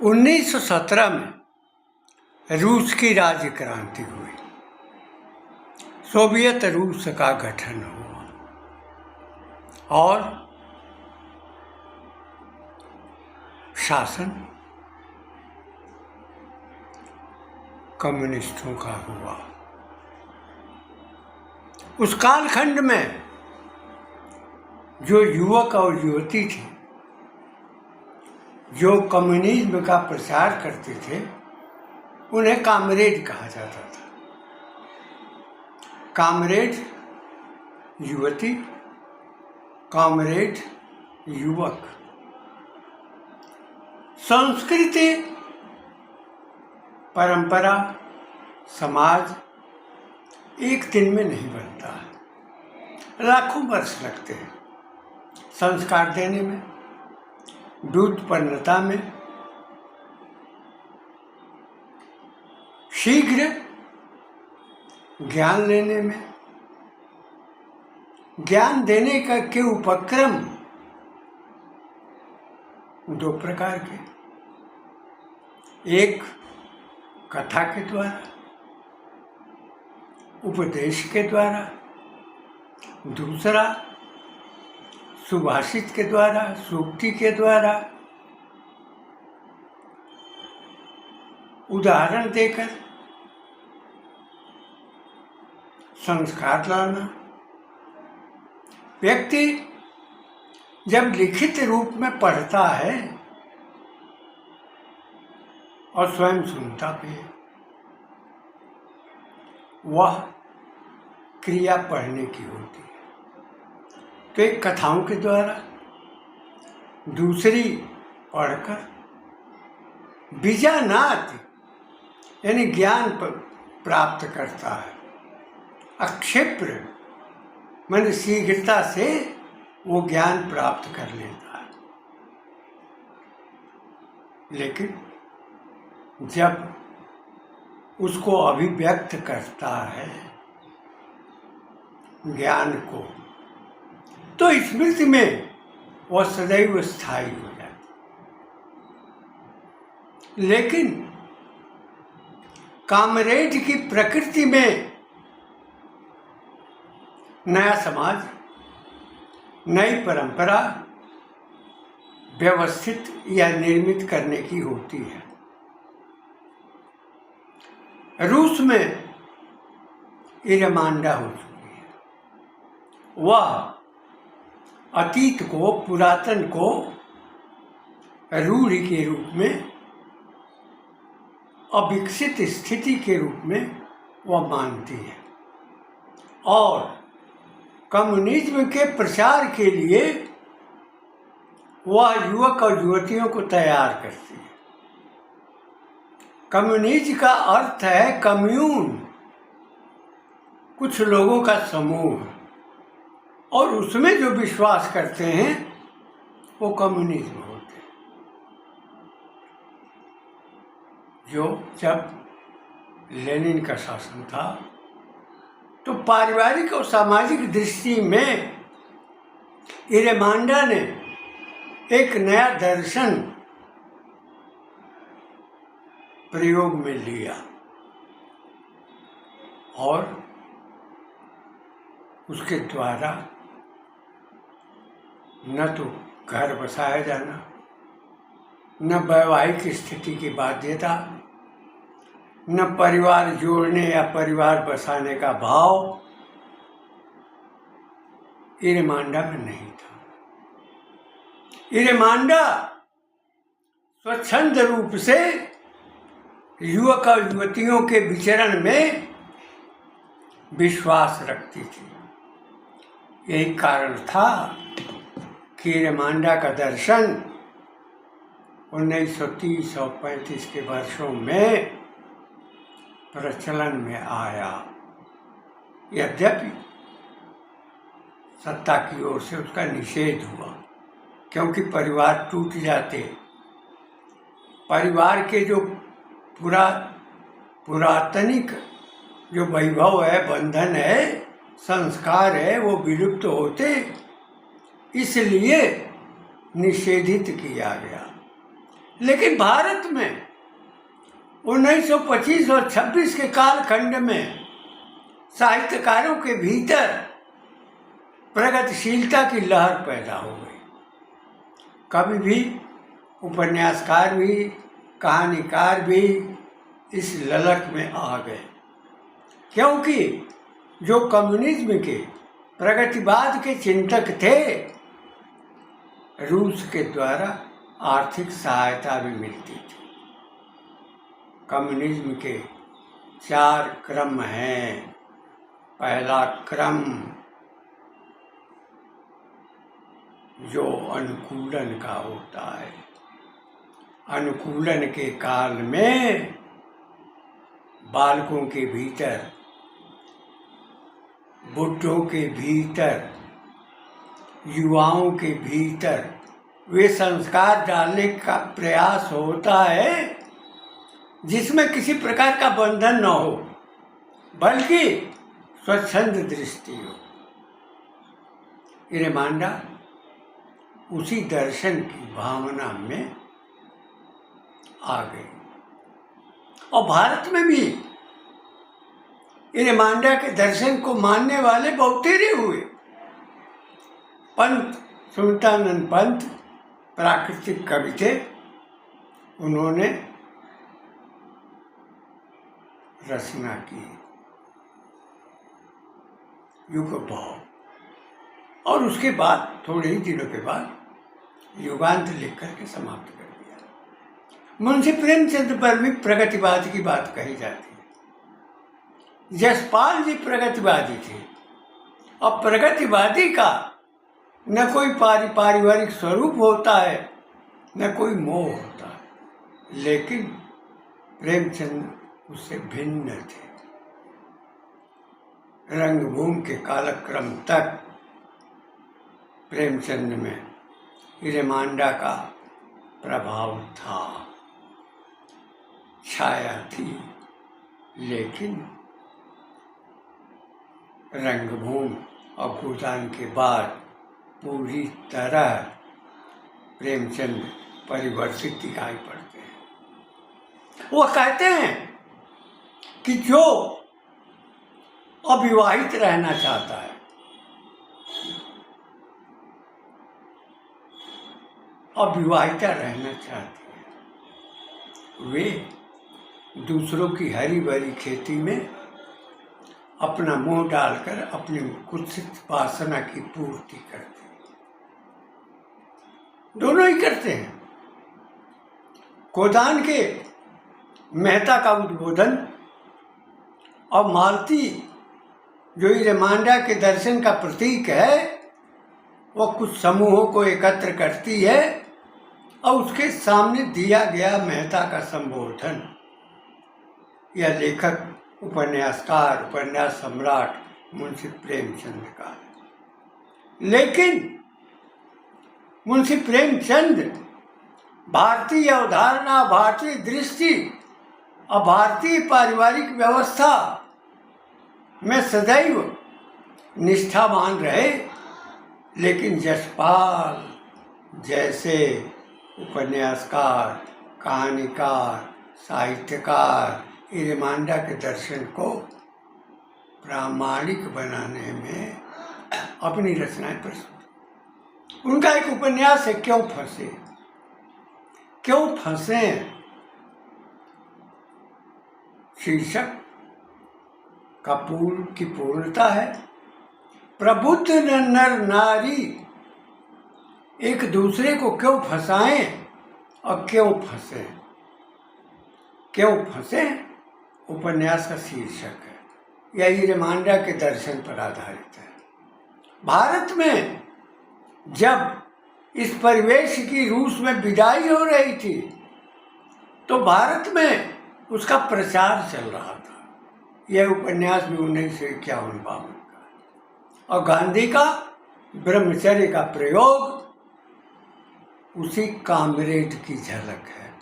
1917 में रूस की राज्य क्रांति हुई, सोवियत रूस का गठन हुआ और शासन कम्युनिस्टों का हुआ। उस कालखंड में जो युवक और युवती थे जो कम्युनिज्म का प्रचार करते थे उन्हें कामरेड कहा जाता था। कामरेड युवती, कामरेड युवक। संस्कृति, परंपरा, समाज एक दिन में नहीं बनता है, लाखों वर्ष लगते हैं संस्कार देने में, व्युत्पन्नता में। शीघ्र ज्ञान लेने में, ज्ञान देने का के उपक्रम दो प्रकार के, एक कथा के द्वारा, उपदेश के द्वारा, दूसरा सुभाषित के द्वारा, सूक्ति के द्वारा, उदाहरण देकर संस्कार लाना। व्यक्ति जब लिखित रूप में पढ़ता है और स्वयं सुनता भी है, वह क्रिया पढ़ने की होती है। तो एक कथाओं के द्वारा, दूसरी पढ़कर बीजानात यानी ज्ञान प्राप्त करता है। अक्षिप्र मन शीघ्रता से वो ज्ञान प्राप्त कर लेता है। लेकिन जब उसको अभिव्यक्त करता है ज्ञान को, तो स्मृति में वह सदैव स्थायी हो जाती। लेकिन कामरेड की प्रकृति में नया समाज, नई परंपरा व्यवस्थित या निर्मित करने की होती है। रूस में इरमांडा हो चुकी है। वह अतीत को, पुरातन को रूढ़ि के रूप में, अविकसित स्थिति के रूप में वह मानती है और कम्युनिज्म के प्रचार के लिए वह युवक और युवतियों को तैयार करती है। कम्युनिज्म का अर्थ है कम्यून, कुछ लोगों का समूह, और उसमें जो विश्वास करते हैं वो कम्युनिज्म होते हैं। जो जब लेनिन का शासन था तो पारिवारिक और सामाजिक दृष्टि में इरमांडा ने एक नया दर्शन प्रयोग में लिया और उसके द्वारा न तो घर बसाया जाना, न वैवाहिक स्थिति की बाध्यता, न परिवार जोड़ने या परिवार बसाने का भाव इरमांडा में नहीं था। इरमांडा स्वच्छंद रूप से युवक और युवतियों के विचरण में विश्वास रखती थी। यही कारण था कि इरमांडा का दर्शन 1930 और 35 के वर्षों में प्रचलन में आया। यद्यपि सत्ता की ओर से उसका निषेध हुआ, क्योंकि परिवार टूट जाते, परिवार के जो पुरातनिक जो वैभव है, बंधन है, संस्कार है, वो विलुप्त होते, इसलिए निषेधित किया गया। लेकिन भारत में 1925 और 26 के कालखंड में साहित्यकारों के भीतर प्रगतिशीलता की लहर पैदा हो गई। कवि भी, उपन्यासकार भी, कहानीकार भी इस ललक में आ गए, क्योंकि जो कम्युनिज्म के, प्रगतिवाद के चिंतक थे, रूस के द्वारा आर्थिक सहायता भी मिलती थी। कम्युनिज्म के 4 क्रम हैं। पहला क्रम जो अनुकूलन का होता है। अनुकूलन के काल में बालकों के भीतर, बुढ़ों के भीतर, युवाओं के भीतर वे संस्कार डालने का प्रयास होता है जिसमें किसी प्रकार का बंधन न हो, बल्कि स्वच्छंद दृष्टि हो। इरेमांडा उसी दर्शन की भावना में आ गई। और भारत में भी इरेमांडा के दर्शन को मानने वाले बहुतेरे हुए। पंत सुल्तानंद पंत प्राकृतिक कवि थे। उन्होंने रचना की युग भाव, और उसके बाद थोड़े ही दिनों के बाद युगांत लिख करके समाप्त कर दिया। मुंशी प्रेमचंद पर भी प्रगतिवाद की बात कही जाती है। जसपाल जी प्रगतिवादी थे, और प्रगतिवादी का न कोई पारिवारिक स्वरूप होता है, न कोई मोह होता है, लेकिन प्रेमचंद उससे भिन्न थे। रंगभूमि के कालक्रम तक प्रेमचंद में इरेमांडा का प्रभाव था, छाया थी, लेकिन रंगभूमि और गोदान के बाद पूरी तरह प्रेमचंद परिवर्तित दिखाई पड़ते हैं। वो कहते हैं कि जो अविवाहित रहना चाहता है, अविवाहिता रहना चाहती है, वे दूसरों की हरी भरी खेती में अपना मुंह डालकर अपनी कुत्सित वासना की पूर्ति करते हैं। दोनों ही करते हैं। गोदान के मेहता का उद्बोधन और मालती जो इरेमांडा के दर्शन का प्रतीक है, वो कुछ समूहों को एकत्र करती है और उसके सामने दिया गया मेहता का संबोधन यह लेखक, उपन्यासकार, उपन्यास सम्राट मुंशी प्रेमचंद का। लेकिन मुंशी प्रेमचंद भारतीय अवधारणा, भारतीय दृष्टि और भारतीय पारिवारिक व्यवस्था में सदैव निष्ठावान रहे। लेकिन जसपाल जैसे उपन्यासकार, कहानीकार, साहित्यकार इरेमांडा के दर्शन को प्रामाणिक बनाने में अपनी रचनाएं प्रस्तुत। उनका एक उपन्यास है क्यों फंसे। क्यों फंसे शीर्षक का की पूर्णता है, प्रबुद्ध नर नारी एक दूसरे को क्यों फंसाएं और क्यों फंसे। क्यों फंसे उपन्यास का शीर्षक है। यह इरेमांडा के दर्शन पर आधारित है। भारत में जब इस परिवेश की रूस में विदाई हो रही थी, तो भारत में उसका प्रचार चल रहा था। यह उपन्यास भी 1951 का, और गांधी का ब्रह्मचर्य का प्रयोग उसी कामरेड की झलक है।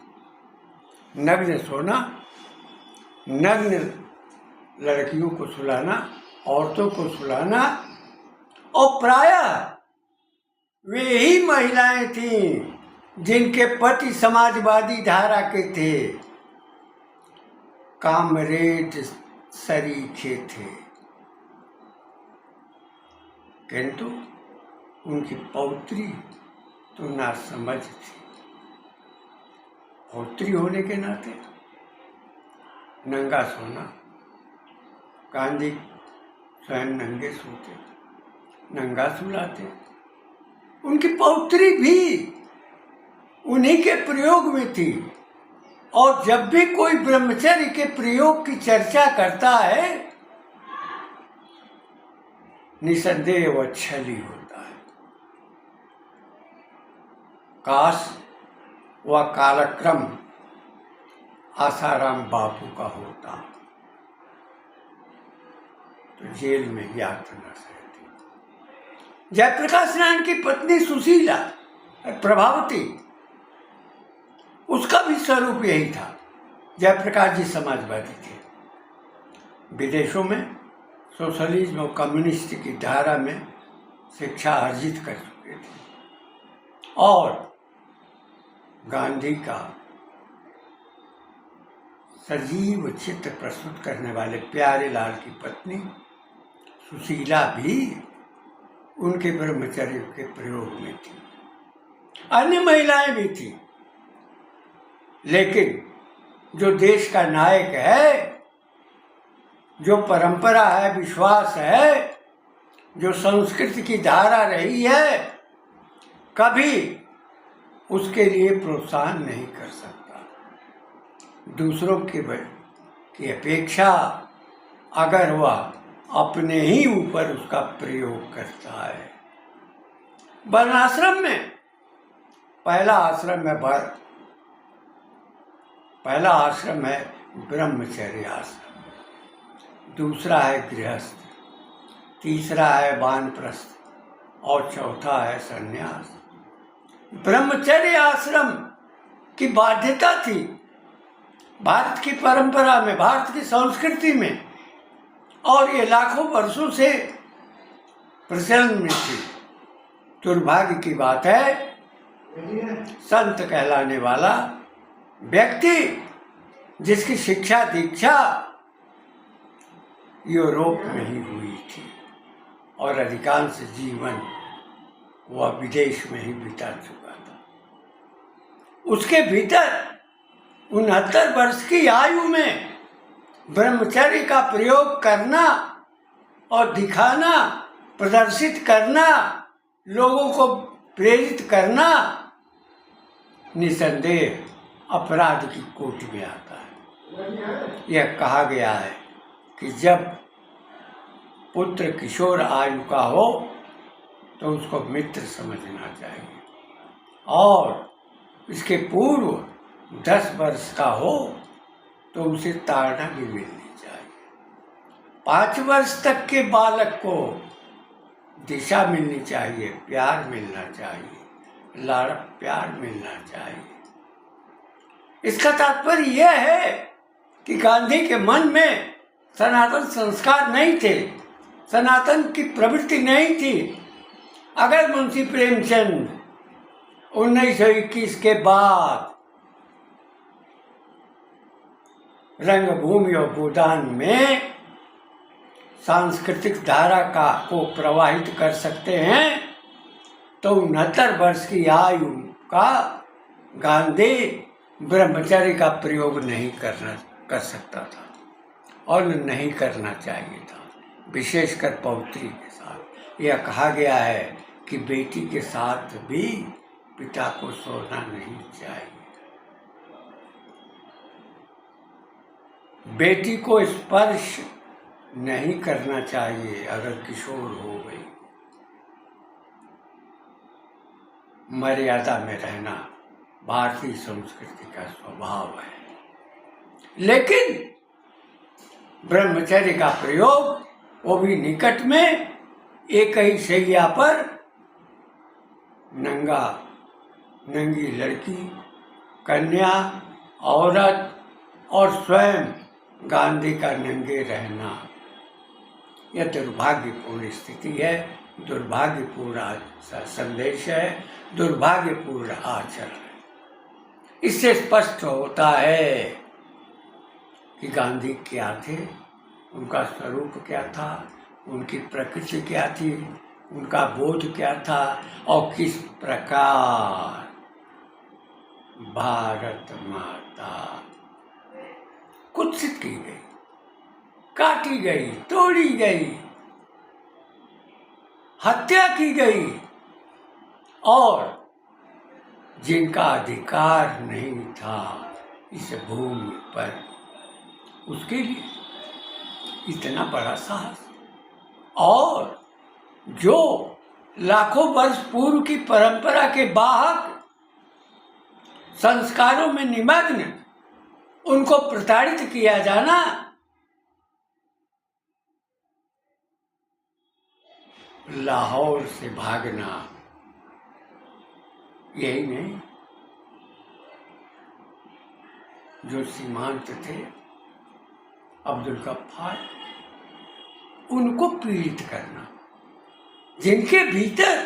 नग्न सोना, नग्न लड़कियों को सुलाना, औरतों को सुलाना, और प्रायः वे ही महिलाएं थीं जिनके पति समाजवादी धारा के थे, कामरेड सरीखे थे, किंतु उनकी पौत्री तो नासमझ थी। पौत्री होने के नाते नंगा सोना, गांधी स्वयं नंगे सोते, नंगा सुलाते। उनकी पौत्री भी उन्हीं के प्रयोग में थी, और जब भी कोई ब्रह्मचर्य के प्रयोग की चर्चा करता है, निसंदेह वह छली होता है। काश वह कालक्रम आसाराम बापू का होता तो जेल में यातना सहती। जयप्रकाश नारायण की पत्नी सुशीला, प्रभावती, उसका भी स्वरूप यही था। जयप्रकाश जी समाजवादी थे, विदेशों में सोशलिज्म और कम्युनिस्ट की धारा में शिक्षा अर्जित कर चुके थे, और गांधी का सजीव चित्र प्रस्तुत करने वाले प्यारे लाल की पत्नी सुशीला भी उनके ब्रह्मचर्य के प्रयोग में थी। अन्य महिलाएं भी थी, लेकिन जो देश का नायक है, जो परंपरा है, विश्वास है, जो संस्कृति की धारा रही है, कभी उसके लिए प्रोत्साहन नहीं कर सकता। दूसरों की अपेक्षा अगर वह अपने ही ऊपर उसका प्रयोग करता है। वर्णाश्रम में पहला आश्रम है ब्रह्मचर्य आश्रम, दूसरा है गृहस्थ, तीसरा है वानप्रस्थ, और चौथा है संन्यास। ब्रह्मचर्य आश्रम की बाध्यता थी भारत की परंपरा में, भारत की संस्कृति में, और ये लाखों वर्षों से प्रचलन में थी। दुर्भाग्य की बात है, संत कहलाने वाला व्यक्ति जिसकी शिक्षा दीक्षा यूरोप में ही हुई थी, और अधिकांश जीवन वह विदेश में ही बिता चुका था, उसके भीतर 69 वर्ष की आयु में ब्रह्मचर्य का प्रयोग करना और दिखाना, प्रदर्शित करना, लोगों को प्रेरित करना निसंदेह अपराध की कोटि में आता है। यह कहा गया है कि जब पुत्र किशोर आयु का हो तो उसको मित्र समझना चाहिए, और इसके पूर्व 10 वर्ष का हो तो उसे ताड़ना भी मिलनी चाहिए। 5 वर्ष तक के बालक को दिशा मिलनी चाहिए, प्यार मिलना चाहिए, लाड़ प्यार मिलना चाहिए। इसका तात्पर्य यह है कि गांधी के मन में सनातन संस्कार नहीं थे, सनातन की प्रवृत्ति नहीं थी। अगर मुंशी प्रेमचंद 1921 के बाद रंगभूमि और गोदान में सांस्कृतिक धारा को प्रवाहित कर सकते हैं, तो 69 वर्ष की आयु का गांधी ब्रह्मचर्य का प्रयोग नहीं कर सकता था, और नहीं करना चाहिए था, विशेषकर पौत्री के साथ। यह कहा गया है कि बेटी के साथ भी पिता को सोना नहीं चाहिए। बेटी को स्पर्श नहीं करना चाहिए अगर किशोर हो गई। मर्यादा में रहना भारतीय संस्कृति का स्वभाव है, लेकिन ब्रह्मचर्य का प्रयोग वो भी निकट में एक ही शैया पर नंगी लड़की, कन्या, औरत और स्वयं गांधी का नंगे रहना, यह दुर्भाग्यपूर्ण स्थिति है। दुर्भाग्यपूर्ण संदेश है, दुर्भाग्यपूर्ण आचरण है। इससे स्पष्ट होता है कि गांधी क्या थे, उनका स्वरूप क्या था, उनकी प्रकृति क्या थी, उनका बोध क्या था और किस प्रकार भारत माता कुत्सित की गई, काटी गई, तोड़ी गई, हत्या की गई और जिनका अधिकार नहीं था इस भूमि पर, उसके लिए इतना बड़ा साहस, और जो लाखों वर्ष पूर्व की परंपरा के वाहक संस्कारों में निमग्न, उनको प्रताड़ित किया जाना, लाहौर से भागना, यही नहीं, जो सीमांत थे अब्दुल गफ्फार, उनको पीड़ित करना, जिनके भीतर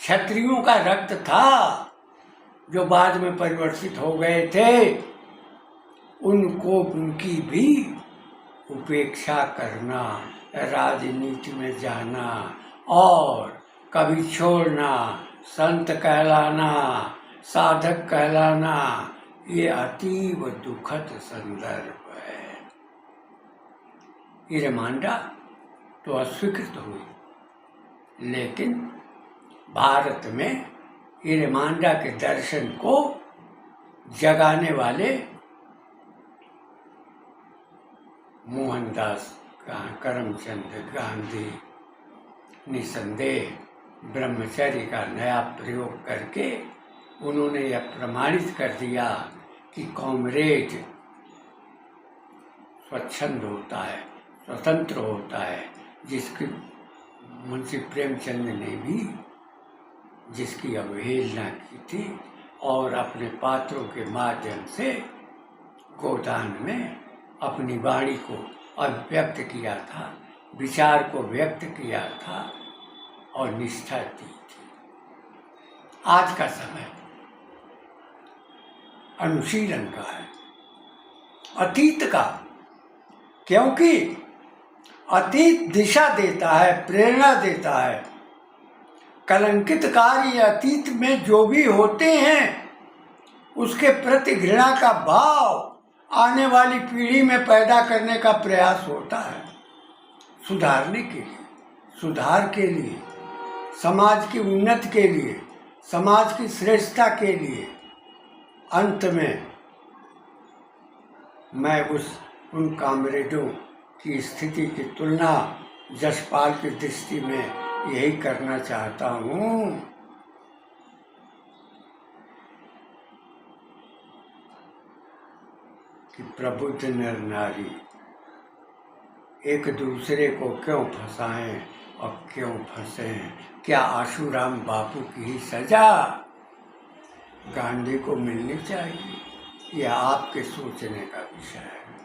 क्षत्रियों का रक्त था, जो बाद में परिवर्तित हो गए थे, उनको उनकी भी उपेक्षा करना, राजनीति में जाना और कभी छोड़ना, संत कहलाना, साधक कहलाना, ये अतीव दुखद संदर्भ है। इरमांडा तो अस्वीकृत हुई, लेकिन भारत में इरमांडा के दर्शन को जगाने वाले मोहनदास करमचंद गांधी निसंदेह ब्रह्मचर्य का नया प्रयोग करके उन्होंने यह प्रमाणित कर दिया कि कॉमरेड स्वच्छंद होता है, स्वतंत्र होता है, जिसकी मुंशी प्रेमचंद ने भी जिसकी अवहेलना की थी और अपने पात्रों के माध्यम से गोदान में अपनी वाणी को अभिव्यक्त किया था, विचार को व्यक्त किया था और निष्ठा दी थी। आज का समय अनुशीलन का है, अतीत का, क्योंकि अतीत दिशा देता है, प्रेरणा देता है। कलंकित कार्य अतीत में जो भी होते हैं उसके प्रति घृणा का भाव आने वाली पीढ़ी में पैदा करने का प्रयास होता है, सुधारने के लिए, सुधार के लिए, समाज की उन्नति के लिए, समाज की श्रेष्ठता के लिए। अंत में मैं उन कामरेडों की स्थिति की तुलना जसपाल की दृष्टि में यही करना चाहता हूँ कि प्रबुद्ध नर नारी एक दूसरे को क्यों फंसाएं और क्यों फंसे। क्या आशुराम बापू की ही सजा गांधी को मिलनी चाहिए? यह आपके सोचने का विषय है।